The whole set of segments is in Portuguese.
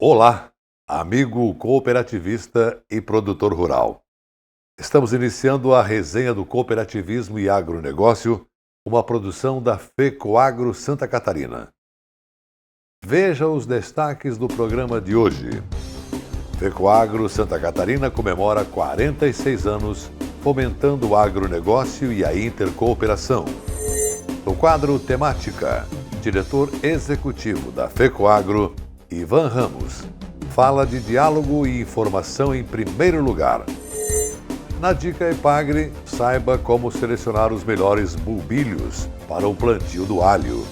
Olá, amigo cooperativista e produtor rural. Estamos iniciando a resenha do cooperativismo e agronegócio, uma produção da FECOAGRO Santa Catarina. Veja os destaques do programa de hoje. FECOAGRO Santa Catarina comemora 46 anos fomentando o agronegócio e a intercooperação. No quadro Temática, diretor executivo da FECOAGRO, Ivan Ramos, fala de diálogo e informação em primeiro lugar. Na Dica Epagre, saiba como selecionar os melhores bulbilhos para o plantio do alho.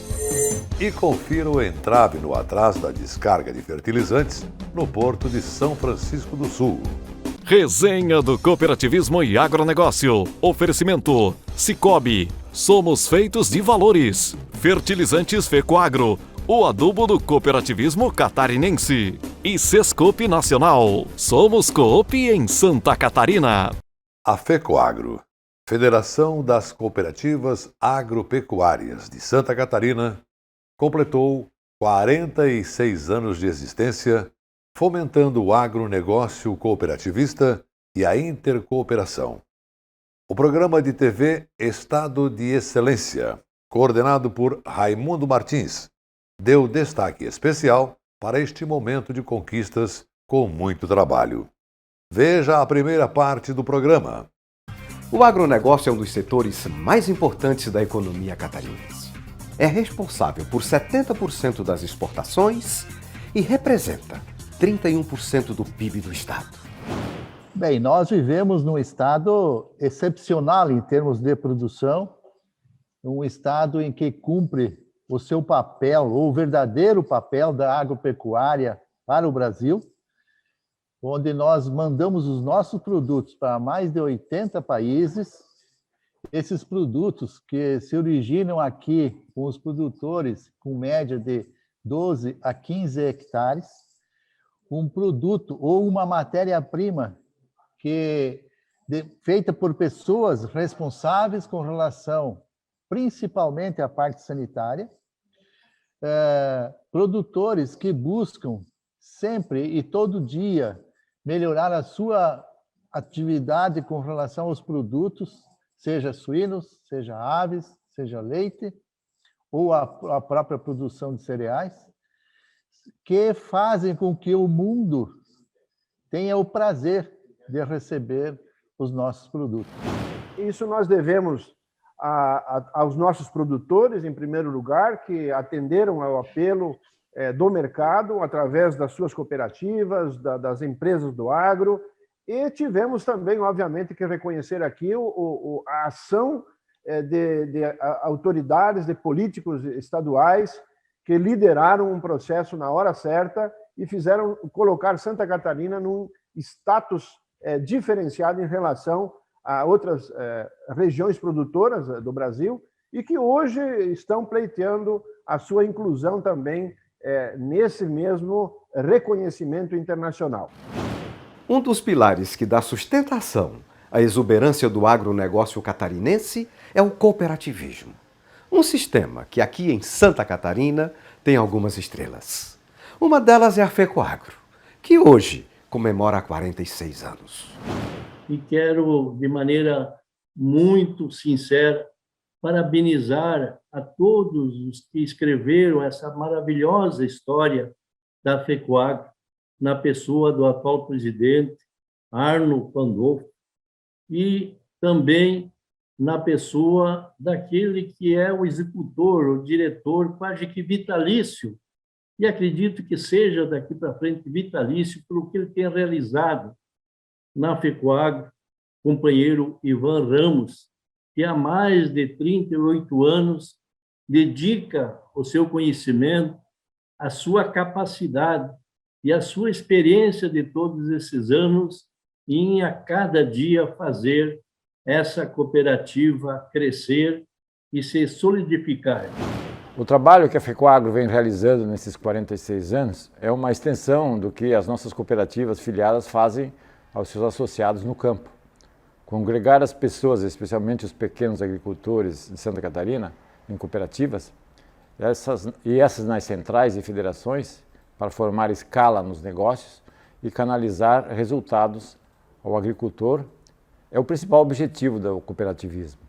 E confira o entrave no atraso da descarga de fertilizantes no Porto de São Francisco do Sul. Resenha do Cooperativismo e Agronegócio. Oferecimento Cicobi. Somos feitos de valores. Fertilizantes FECOAGRO. O adubo do cooperativismo catarinense. E Sescope Nacional. Somos Coop em Santa Catarina. A FECOAGRO, Federação das Cooperativas Agropecuárias de Santa Catarina, completou 46 anos de existência, fomentando o agronegócio cooperativista e a intercooperação. O programa de TV Estado de Excelência, coordenado por Raimundo Martins, deu destaque especial para este momento de conquistas com muito trabalho. Veja a primeira parte do programa. O agronegócio é um dos setores mais importantes da economia catarinense. É responsável por 70% das exportações e representa 31% do PIB do estado. Bem, nós vivemos num estado excepcional em termos de produção, um estado em que cumpre o seu papel, ou o verdadeiro papel da agropecuária para o Brasil, onde nós mandamos os nossos produtos para mais de 80 países. Esses produtos que se originam aqui com os produtores com média de 12 a 15 hectares, um produto ou uma matéria-prima feita por pessoas responsáveis com relação principalmente à parte sanitária, produtores que buscam sempre e todo dia melhorar a sua atividade com relação aos produtos, seja suínos, seja aves, seja leite, ou a própria produção de cereais, que fazem com que o mundo tenha o prazer de receber os nossos produtos. Isso nós devemos aos nossos produtores, em primeiro lugar, que atenderam ao apelo do mercado através das suas cooperativas, das empresas do agro, e tivemos também, obviamente, que reconhecer aqui a ação de autoridades, de políticos estaduais que lideraram um processo na hora certa e fizeram colocar Santa Catarina num status diferenciado em relação a outras regiões produtoras do Brasil e que hoje estão pleiteando a sua inclusão também nesse mesmo reconhecimento internacional. Um dos pilares que dá sustentação à exuberância do agronegócio catarinense é o cooperativismo. Um sistema que aqui em Santa Catarina tem algumas estrelas. Uma delas é a FECOAGRO, que hoje comemora 46 anos. E quero, de maneira muito sincera, parabenizar a todos os que escreveram essa maravilhosa história da FECOAGRO, na pessoa do atual presidente, Arno Pandolfo, e também na pessoa daquele que é o executor, o diretor, quase que vitalício, e acredito que seja daqui para frente vitalício pelo que ele tem realizado na FECOAGRO, companheiro Ivan Ramos, que há mais de 38 anos dedica o seu conhecimento, a sua capacidade e a sua experiência de todos esses anos em a cada dia fazer essa cooperativa crescer e se solidificar. O trabalho que a FECOAGRO vem realizando nesses 46 anos é uma extensão do que as nossas cooperativas filiadas fazem aos seus associados no campo. Congregar as pessoas, especialmente os pequenos agricultores de Santa Catarina, em cooperativas, essas nas centrais e federações, para formar escala nos negócios e canalizar resultados ao agricultor é o principal objetivo do cooperativismo.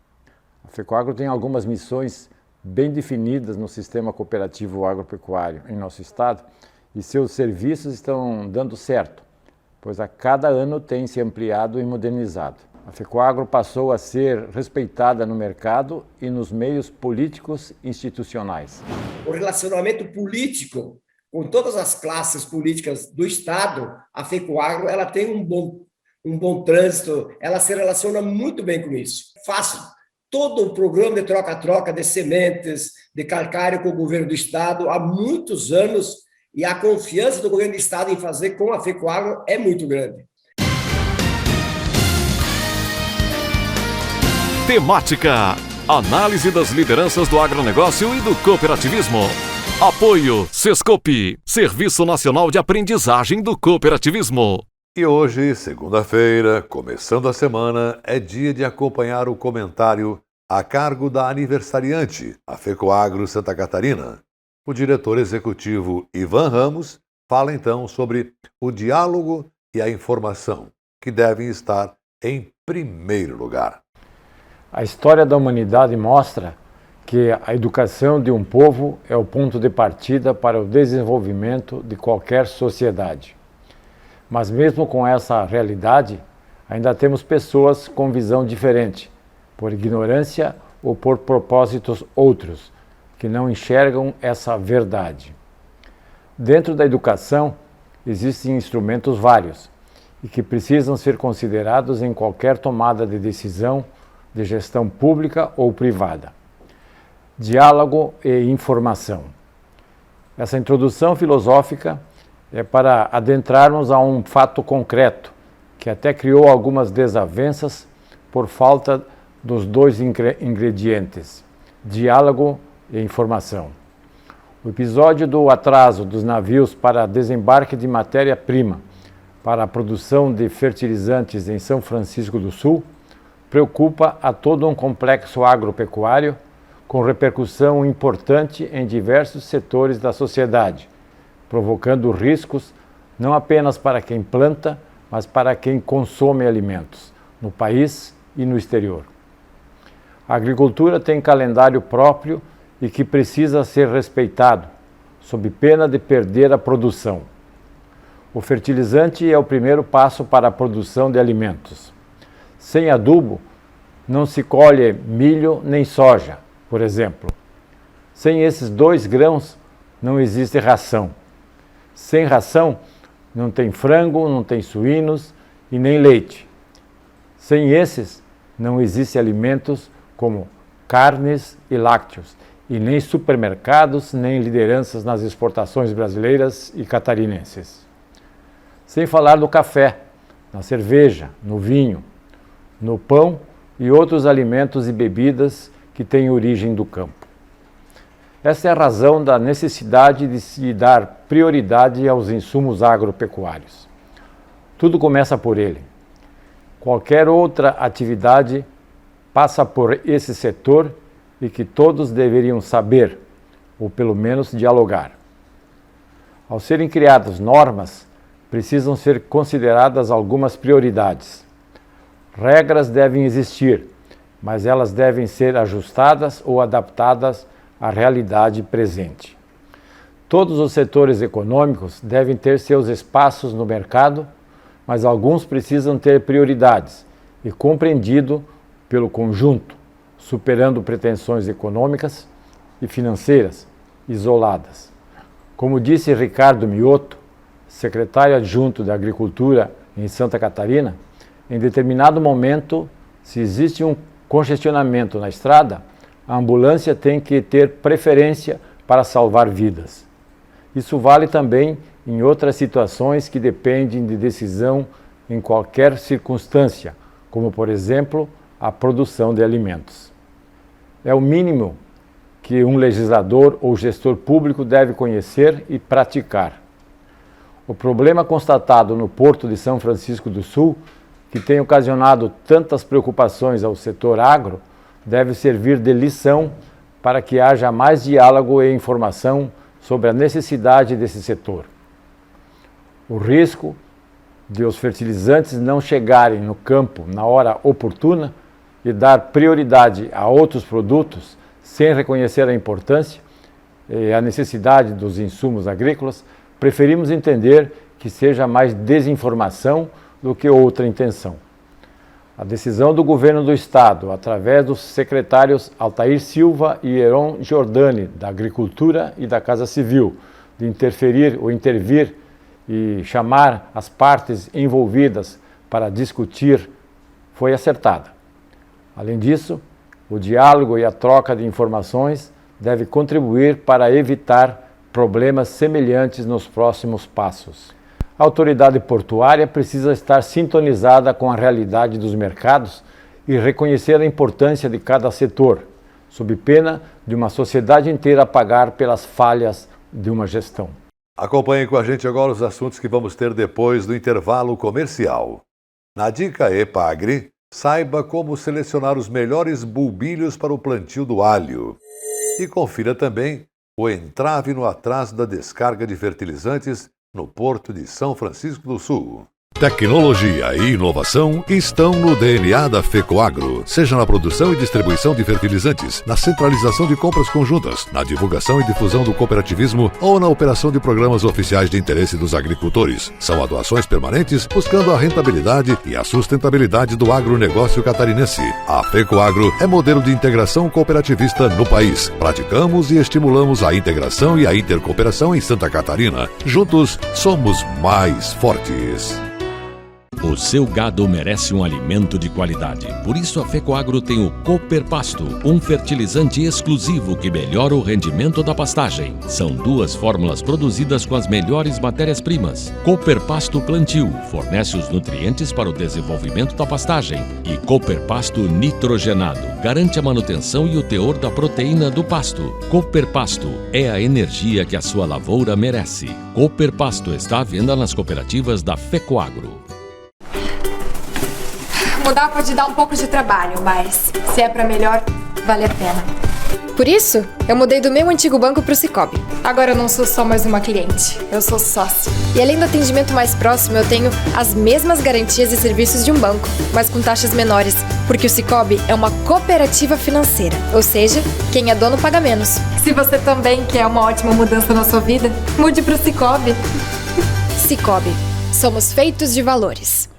A FECOAGRO tem algumas missões bem definidas no sistema cooperativo agropecuário em nosso estado e seus serviços estão dando certo, pois a cada ano tem se ampliado e modernizado. A FECOAGRO passou a ser respeitada no mercado e nos meios políticos institucionais. O relacionamento político com todas as classes políticas do Estado, a FECOAGRO ela tem um bom trânsito, ela se relaciona muito bem com isso. Fácil. Todo o programa de troca-troca de sementes, de calcário com o governo do Estado há muitos anos e a confiança do governo do Estado em fazer com a FECOAGRO é muito grande. Temática: análise das lideranças do agronegócio e do cooperativismo. Apoio Sescope, Serviço Nacional de Aprendizagem do Cooperativismo. E hoje, segunda-feira, começando a semana, é dia de acompanhar o comentário a cargo da aniversariante, a FECOAGRO Santa Catarina. O diretor executivo Ivan Ramos fala então sobre o diálogo e a informação, que devem estar em primeiro lugar. A história da humanidade mostra que a educação de um povo é o ponto de partida para o desenvolvimento de qualquer sociedade. Mas mesmo com essa realidade, ainda temos pessoas com visão diferente, por ignorância ou por propósitos outros, que não enxergam essa verdade. Dentro da educação, existem instrumentos vários e que precisam ser considerados em qualquer tomada de decisão de gestão pública ou privada. Diálogo e informação. Essa introdução filosófica é para adentrarmos a um fato concreto, que até criou algumas desavenças por falta dos dois ingredientes, diálogo e informação. O episódio do atraso dos navios para desembarque de matéria-prima para a produção de fertilizantes em São Francisco do Sul preocupa a todo um complexo agropecuário com repercussão importante em diversos setores da sociedade, provocando riscos não apenas para quem planta, mas para quem consome alimentos, no país e no exterior. A agricultura tem calendário próprio e que precisa ser respeitado, sob pena de perder a produção. O fertilizante é o primeiro passo para a produção de alimentos. Sem adubo, não se colhe milho nem soja, por exemplo. Sem esses dois grãos, não existe ração. Sem ração, não tem frango, não tem suínos e nem leite. Sem esses, não existem alimentos como carnes e lácteos, e nem supermercados, nem lideranças nas exportações brasileiras e catarinenses. Sem falar do café, na cerveja, no vinho, no pão e outros alimentos e bebidas que têm origem do campo. Essa é a razão da necessidade de se dar prioridade aos insumos agropecuários. Tudo começa por ele. Qualquer outra atividade passa por esse setor e que todos deveriam saber, ou pelo menos dialogar. Ao serem criadas normas, precisam ser consideradas algumas prioridades. Regras devem existir, mas elas devem ser ajustadas ou adaptadas à realidade presente. Todos os setores econômicos devem ter seus espaços no mercado, mas alguns precisam ter prioridades e compreendido pelo conjunto, superando pretensões econômicas e financeiras isoladas. Como disse Ricardo Mioto, secretário adjunto da Agricultura em Santa Catarina, em determinado momento, se existe um congestionamento na estrada, a ambulância tem que ter preferência para salvar vidas. Isso vale também em outras situações que dependem de decisão em qualquer circunstância, como, por exemplo, a produção de alimentos. É o mínimo que um legislador ou gestor público deve conhecer e praticar. O problema constatado no Porto de São Francisco do Sul, que tem ocasionado tantas preocupações ao setor agro, deve servir de lição para que haja mais diálogo e informação sobre a necessidade desse setor. O risco de os fertilizantes não chegarem no campo na hora oportuna e dar prioridade a outros produtos sem reconhecer a importância e a necessidade dos insumos agrícolas, preferimos entender que seja mais desinformação do que outra intenção. A decisão do governo do Estado, através dos secretários Altair Silva e Heron Giordani, da Agricultura e da Casa Civil, de interferir ou intervir e chamar as partes envolvidas para discutir, foi acertada. Além disso, o diálogo e a troca de informações deve contribuir para evitar problemas semelhantes nos próximos passos. A autoridade portuária precisa estar sintonizada com a realidade dos mercados e reconhecer a importância de cada setor, sob pena de uma sociedade inteira pagar pelas falhas de uma gestão. Acompanhe com a gente agora os assuntos que vamos ter depois do intervalo comercial. Na Dica EPAGRE, saiba como selecionar os melhores bulbilhos para o plantio do alho. E confira também o entrave no atraso da descarga de fertilizantes no Porto de São Francisco do Sul. Tecnologia e inovação estão no DNA da FECOAGRO, seja na produção e distribuição de fertilizantes, na centralização de compras conjuntas, na divulgação e difusão do cooperativismo ou na operação de programas oficiais de interesse dos agricultores. São atuações permanentes buscando a rentabilidade e a sustentabilidade do agronegócio catarinense. A FECOAGRO é modelo de integração cooperativista no país. Praticamos e estimulamos a integração e a intercooperação em Santa Catarina. Juntos, somos mais fortes. O seu gado merece um alimento de qualidade. Por isso a FECOAGRO tem o Cooper Pasto, um fertilizante exclusivo que melhora o rendimento da pastagem. São 2 fórmulas produzidas com as melhores matérias-primas. Cooper Pasto Plantio fornece os nutrientes para o desenvolvimento da pastagem. E Cooper Pasto Nitrogenado garante a manutenção e o teor da proteína do pasto. Cooper Pasto é a energia que a sua lavoura merece. Cooper Pasto está à venda nas cooperativas da FECOAGRO. Mudar pode dar um pouco de trabalho, mas se é pra melhor, vale a pena. Por isso, eu mudei do meu antigo banco pro Sicoob. Agora eu não sou só mais uma cliente, eu sou sócia. E além do atendimento mais próximo, eu tenho as mesmas garantias e serviços de um banco, mas com taxas menores, porque o Sicoob é uma cooperativa financeira, ou seja, quem é dono paga menos. Se você também quer uma ótima mudança na sua vida, mude pro Sicoob. Sicoob, somos feitos de valores.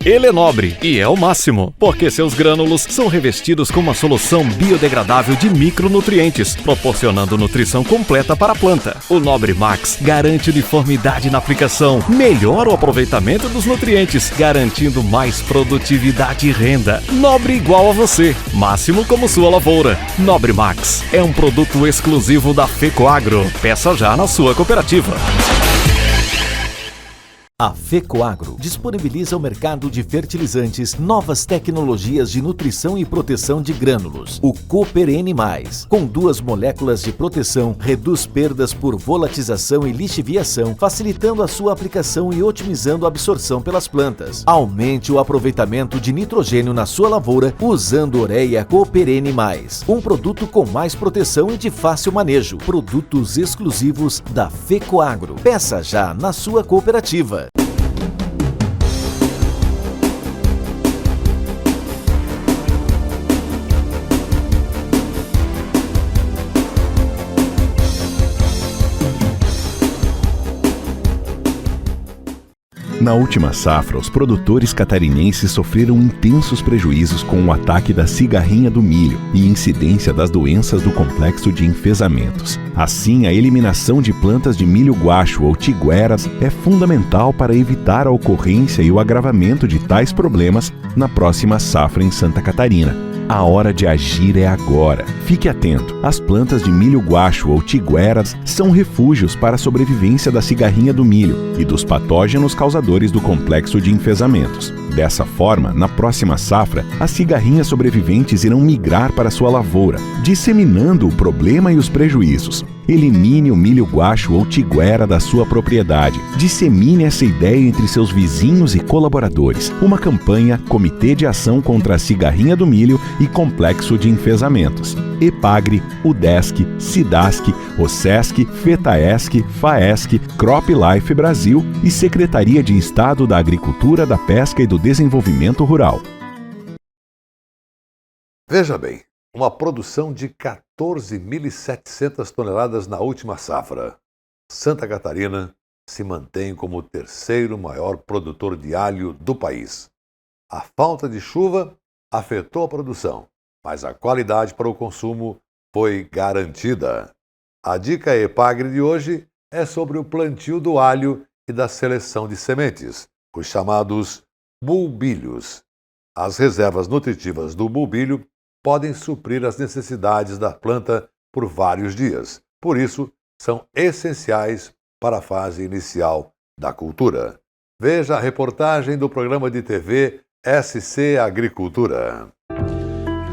Ele é nobre e é o máximo, porque seus grânulos são revestidos com uma solução biodegradável de micronutrientes, proporcionando nutrição completa para a planta. O Nobre Max garante uniformidade na aplicação, melhora o aproveitamento dos nutrientes, garantindo mais produtividade e renda. Nobre igual a você, máximo como sua lavoura. Nobre Max é um produto exclusivo da FECOAGRO. Peça já na sua cooperativa. A FECOAGRO disponibiliza ao mercado de fertilizantes novas tecnologias de nutrição e proteção de grânulos. O Cooper N+, com 2 moléculas de proteção, reduz perdas por volatização e lixiviação, facilitando a sua aplicação e otimizando a absorção pelas plantas. Aumente o aproveitamento de nitrogênio na sua lavoura usando Ureia Cooper N+, um produto com mais proteção e de fácil manejo. Produtos exclusivos da FECOAGRO. Peça já na sua cooperativa. Na última safra, os produtores catarinenses sofreram intensos prejuízos com o ataque da cigarrinha do milho e incidência das doenças do complexo de enfezamentos. Assim, a eliminação de plantas de milho guacho ou tigueras é fundamental para evitar a ocorrência e o agravamento de tais problemas na próxima safra em Santa Catarina. A hora de agir é agora. Fique atento. As plantas de milho guacho ou tigueras são refúgios para a sobrevivência da cigarrinha do milho e dos patógenos causadores do complexo de enfezamentos. Dessa forma, na próxima safra, as cigarrinhas sobreviventes irão migrar para sua lavoura, disseminando o problema e os prejuízos. Elimine o milho guacho ou tiguera da sua propriedade. Dissemine essa ideia entre seus vizinhos e colaboradores. Uma campanha Comitê de Ação contra a Cigarrinha do Milho e Complexo de Enfesamentos. EPAGRE, UDESC, SIDASC, OSESC, FETAESC, FAESC, CropLife Brasil e Secretaria de Estado da Agricultura, da Pesca e do Desenvolvimento Rural. Veja bem, uma produção de 14.700 toneladas na última safra. Santa Catarina se mantém como o terceiro maior produtor de alho do país. A falta de chuva afetou a produção, mas a qualidade para o consumo foi garantida. A dica EPAGRE de hoje é sobre o plantio do alho e da seleção de sementes, os chamados bulbilhos. As reservas nutritivas do bulbilho podem suprir as necessidades da planta por vários dias. Por isso, são essenciais para a fase inicial da cultura. Veja a reportagem do programa de TV SC Agricultura.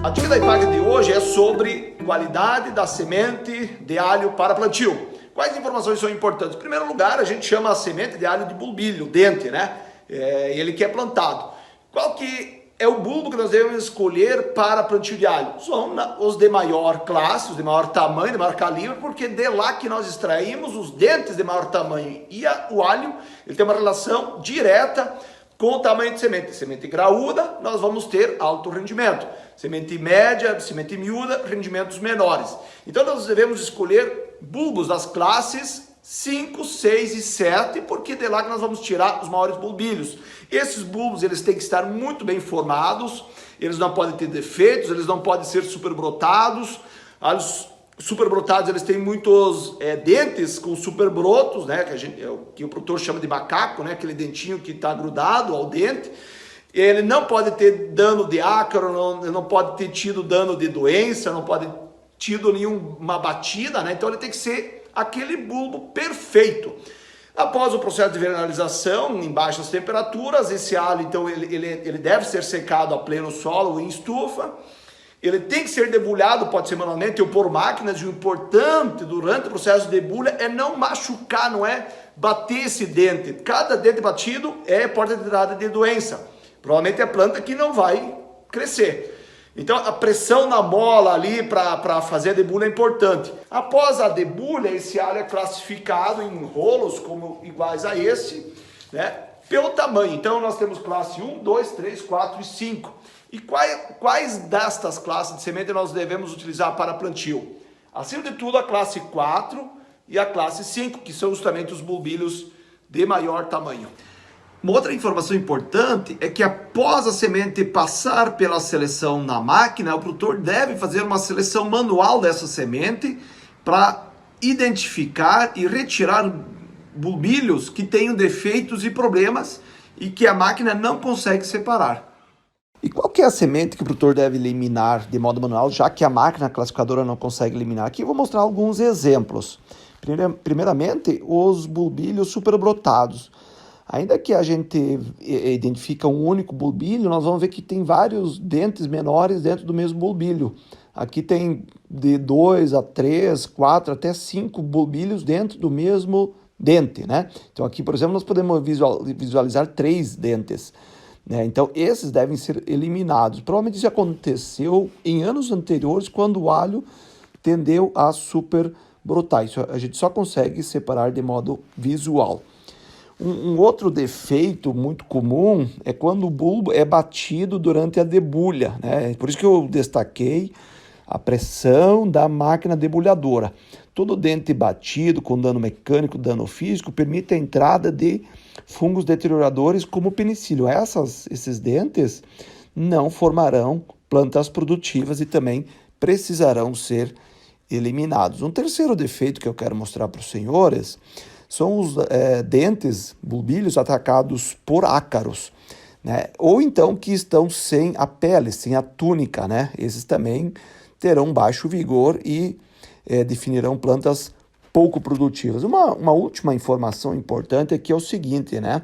A dica da EPAGRE de hoje é sobre qualidade da semente de alho para plantio. Quais informações são importantes? Em primeiro lugar, a gente chama a semente de alho de bulbilho, dente, né? Ele que é plantado. Qual que é o bulbo que nós devemos escolher para plantio de alho? São os de maior classe, os de maior tamanho, de maior calibre, porque de lá que nós extraímos os dentes de maior tamanho. E o alho, ele tem uma relação direta com o tamanho de semente. Semente graúda, nós vamos ter alto rendimento. Semente média, semente miúda, rendimentos menores. Então nós devemos escolher bulbos das classes 5, 6 e 7, porque de lá que nós vamos tirar os maiores bulbilhos. Esses bulbos, eles têm que estar muito bem formados, eles não podem ter defeitos, eles não podem ser superbrotados. Os superbrotados, eles têm muitos dentes com superbrotos, né, que o produtor chama de macaco, né, aquele dentinho que está grudado ao dente. Ele não pode ter dano de ácaro, não pode ter tido dano de doença, não pode ter tido nenhuma batida, né? Então ele tem que ser aquele bulbo perfeito. Após o processo de vernalização em baixas temperaturas, esse alho, então, ele deve ser secado a pleno solo ou em estufa. Ele tem que ser debulhado, pode ser manualmente ou por máquinas. E o importante durante o processo de debulha é não machucar, não é bater esse dente. Cada dente batido é porta de entrada de doença. Provavelmente é planta que não vai crescer. Então a pressão na mola ali para fazer a debulha é importante. Após a debulha, esse alho é classificado em rolos como iguais a esse, né, pelo tamanho. Então nós temos classe 1, 2, 3, 4 e 5. E quais destas classes de semente nós devemos utilizar para plantio? Acima de tudo a classe 4 e a classe 5, que são justamente os bulbilhos de maior tamanho. Uma outra informação importante é que após a semente passar pela seleção na máquina, o produtor deve fazer uma seleção manual dessa semente para identificar e retirar bulbilhos que tenham defeitos e problemas e que a máquina não consegue separar. E qual que é a semente que o produtor deve eliminar de modo manual, já que a máquina classificadora não consegue eliminar? Aqui eu vou mostrar alguns exemplos. Primeiramente, os bulbilhos superbrotados. Ainda que a gente identifica um único bulbilho, nós vamos ver que tem vários dentes menores dentro do mesmo bulbilho. Aqui tem de 2 a 3, 4, até 5 bulbilhos dentro do mesmo dente, né? Então aqui, por exemplo, nós podemos visualizar 3 dentes, né? Então esses devem ser eliminados. Provavelmente isso aconteceu em anos anteriores, quando o alho tendeu a superbrotar. Isso a gente só consegue separar de modo visual. Um outro defeito muito comum é quando o bulbo é batido durante a debulha, né? Por isso que eu destaquei a pressão da máquina debulhadora. Todo dente batido com dano mecânico, dano físico, permite a entrada de fungos deterioradores como o penicílio. Esses dentes não formarão plantas produtivas e também precisarão ser eliminados. Um terceiro defeito que eu quero mostrar para os senhores são os dentes, bulbilhos atacados por ácaros, né? Ou então que estão sem a pele, sem a túnica, né? Esses também terão baixo vigor e definirão plantas pouco produtivas. Uma última informação importante aqui é o seguinte, né?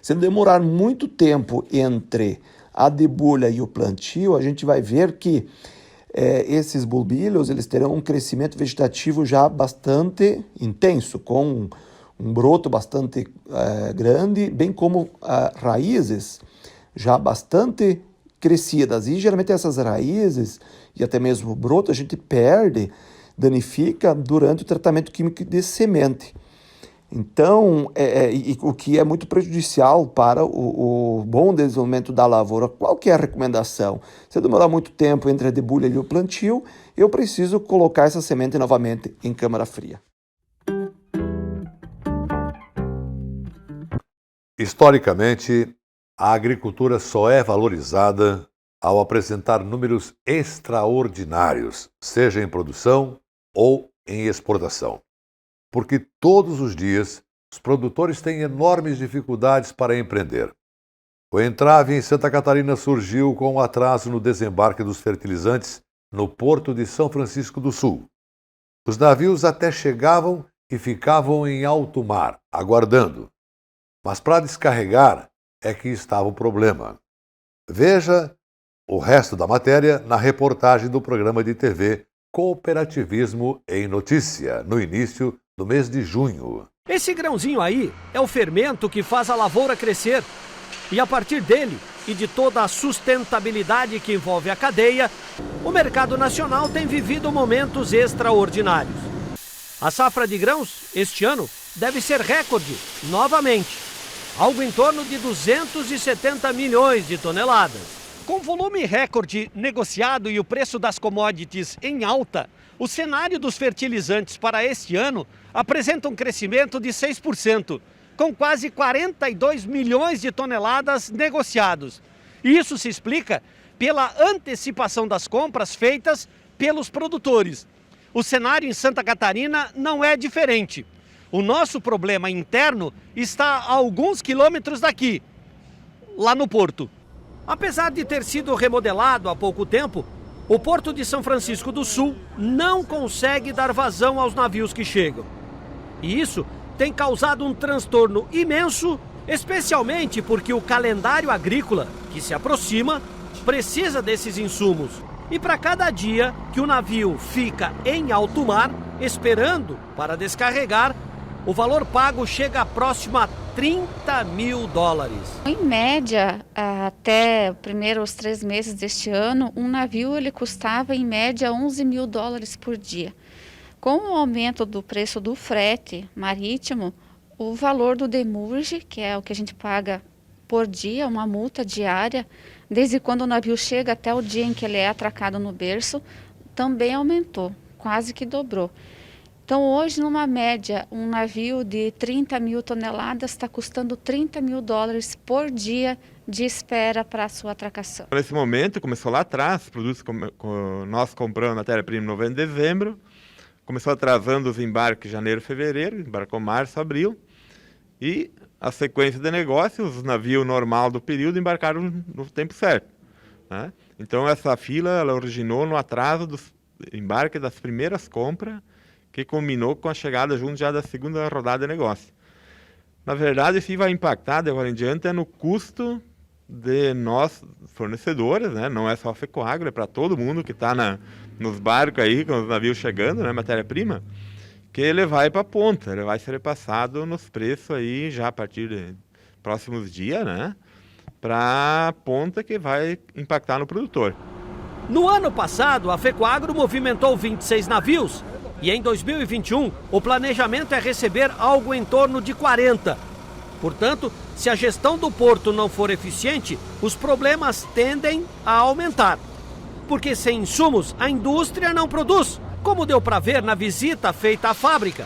Se demorar muito tempo entre a debulha e o plantio, a gente vai ver que esses bulbilhos eles terão um crescimento vegetativo já bastante intenso, com um broto bastante grande, bem como raízes já bastante crescidas. E geralmente essas raízes e até mesmo o broto a gente perde, danifica durante o tratamento químico de semente. Então, o que é muito prejudicial para o bom desenvolvimento da lavoura. Qual que é a recomendação? Se eu demorar muito tempo entre a debulha e o plantio, eu preciso colocar essa semente novamente em câmara fria. Historicamente, a agricultura só é valorizada ao apresentar números extraordinários, seja em produção ou em exportação. Porque todos os dias os produtores têm enormes dificuldades para empreender. O entrave em Santa Catarina surgiu com o atraso no desembarque dos fertilizantes no porto de São Francisco do Sul. Os navios até chegavam e ficavam em alto mar, aguardando. Mas para descarregar é que estava o problema. Veja o resto da matéria na reportagem do programa de TV Cooperativismo em Notícia, no início do mês de junho. Esse grãozinho aí é o fermento que faz a lavoura crescer. E a partir dele e de toda a sustentabilidade que envolve a cadeia, o mercado nacional tem vivido momentos extraordinários. A safra de grãos, este ano, deve ser recorde, novamente. Algo em torno de 270 milhões de toneladas. Com volume recorde negociado e o preço das commodities em alta, o cenário dos fertilizantes para este ano apresenta um crescimento de 6%, com quase 42 milhões de toneladas negociados. E isso se explica pela antecipação das compras feitas pelos produtores. O cenário em Santa Catarina não é diferente. O nosso problema interno está a alguns quilômetros daqui, lá no porto. Apesar de ter sido remodelado há pouco tempo, o Porto de São Francisco do Sul não consegue dar vazão aos navios que chegam. E isso tem causado um transtorno imenso, especialmente porque o calendário agrícola, que se aproxima, precisa desses insumos. E para cada dia que o navio fica em alto mar, esperando para descarregar, o valor pago chega próximo a 30 mil dólares. Em média, até os primeiros 3 meses deste ano, um navio ele custava em média 11 mil dólares por dia. Com o aumento do preço do frete marítimo, o valor do demurge, que é o que a gente paga por dia, uma multa diária, desde quando o navio chega até o dia em que ele é atracado no berço, também aumentou, quase que dobrou. Então hoje, numa média, um navio de 30 mil toneladas está custando 30 mil dólares por dia de espera para a sua atracação. Nesse momento, começou lá atrás, produtos nós compramos matéria-prima em novembro e dezembro, começou atrasando os embarques em janeiro e fevereiro, embarcou março, abril, e a sequência de negócios, os navios normal do período embarcaram no tempo certo, né? Então essa fila ela originou no atraso do embarque das primeiras compras, que culminou com a chegada junto já da segunda rodada de negócio. Na verdade, isso vai impactar, de agora em diante, no custo de nós, fornecedores, né? Não é só a FECOAGRO, é para todo mundo que está nos barcos aí, com os navios chegando, né? Matéria-prima, que ele vai para a ponta, ele vai ser repassado nos preços aí já a partir de próximos dias, né? Para a ponta que vai impactar no produtor. No ano passado, a FECOAGRO movimentou 26 navios, e em 2021, o planejamento é receber algo em torno de 40. Portanto, se a gestão do porto não for eficiente, os problemas tendem a aumentar. Porque sem insumos, a indústria não produz, como deu para ver na visita feita à fábrica.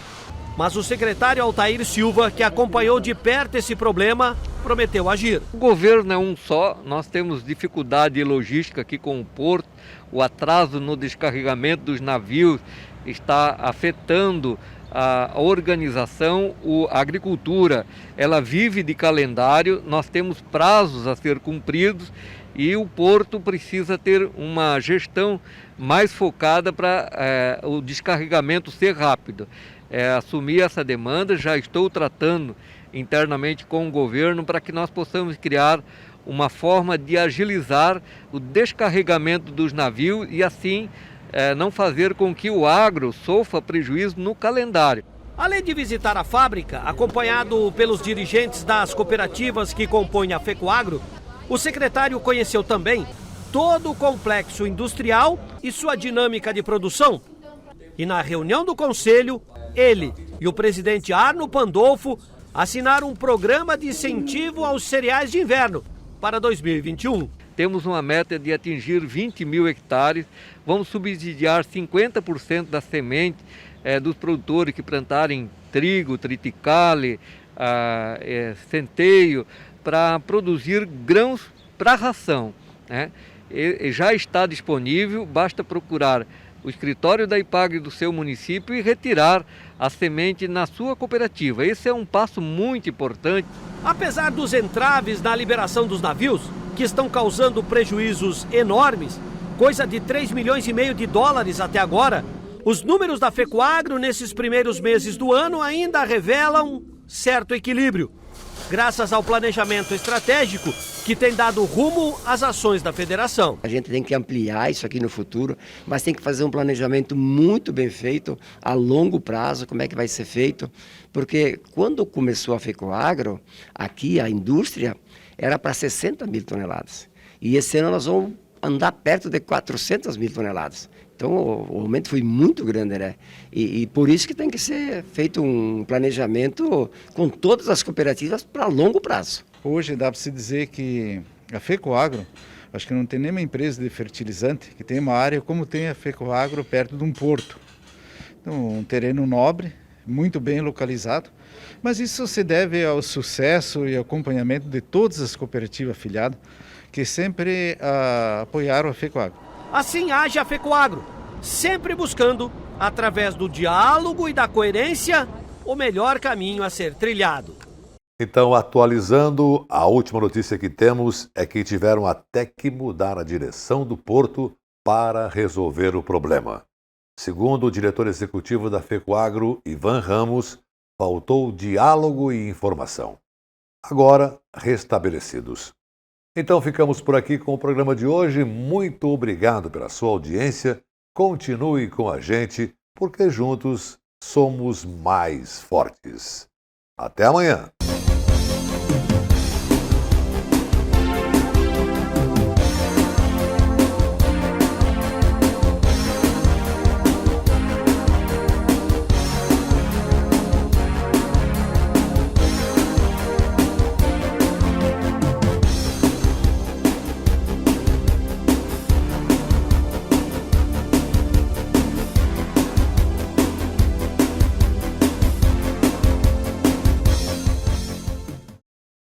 Mas o secretário Altair Silva, que acompanhou de perto esse problema, prometeu agir. O governo é um só, nós temos dificuldade logística aqui com o porto, o atraso no descarregamento dos navios está afetando a organização, a agricultura, ela vive de calendário, nós temos prazos a ser cumpridos e o porto precisa ter uma gestão mais focada para o descarregamento ser rápido. assumir essa demanda. Já estou tratando internamente com o governo para que nós possamos criar uma forma de agilizar o descarregamento dos navios e assim não fazer com que o agro sofra prejuízo no calendário. Além de visitar a fábrica, acompanhado pelos dirigentes das cooperativas que compõem a FECOAGRO, o secretário conheceu também todo o complexo industrial e sua dinâmica de produção. E na reunião do conselho, ele e o presidente Arno Pandolfo assinaram um programa de incentivo aos cereais de inverno para 2021. Temos uma meta de atingir 20 mil hectares, vamos subsidiar 50% da semente dos produtores que plantarem trigo, triticale, centeio, para produzir grãos para ração, né? Já está disponível, basta procurar o escritório da IPAGRE do seu município e retirar a semente na sua cooperativa. Esse é um passo muito importante. Apesar dos entraves na liberação dos navios, que estão causando prejuízos enormes, coisa de 3,5 milhões de dólares até agora, os números da FECOAGRO nesses primeiros meses do ano ainda revelam certo equilíbrio, graças ao planejamento estratégico que tem dado rumo às ações da federação. A gente tem que ampliar isso aqui no futuro, mas tem que fazer um planejamento muito bem feito, a longo prazo, como é que vai ser feito, porque quando começou a FECOAGRO, aqui a indústria era para 60 mil toneladas, e esse ano nós vamos andar perto de 400 mil toneladas. Então o aumento foi muito grande, né? E por isso que tem que ser feito um planejamento com todas as cooperativas para longo prazo. Hoje dá para se dizer que a FECOAGRO, acho que não tem nenhuma empresa de fertilizante que tenha uma área como tem a FECOAGRO perto de um porto. Então, um terreno nobre, muito bem localizado, mas isso se deve ao sucesso e acompanhamento de todas as cooperativas afiliadas que sempre apoiaram a FECOAGRO. Assim age a FECOAGRO, sempre buscando, através do diálogo e da coerência, o melhor caminho a ser trilhado. Então, atualizando, a última notícia que temos é que tiveram até que mudar a direção do porto para resolver o problema. Segundo o diretor executivo da FECOAGRO, Ivan Ramos, faltou diálogo e informação. Agora restabelecidos. Então ficamos por aqui com o programa de hoje. Muito obrigado pela sua audiência. Continue com a gente, porque juntos somos mais fortes. Até amanhã!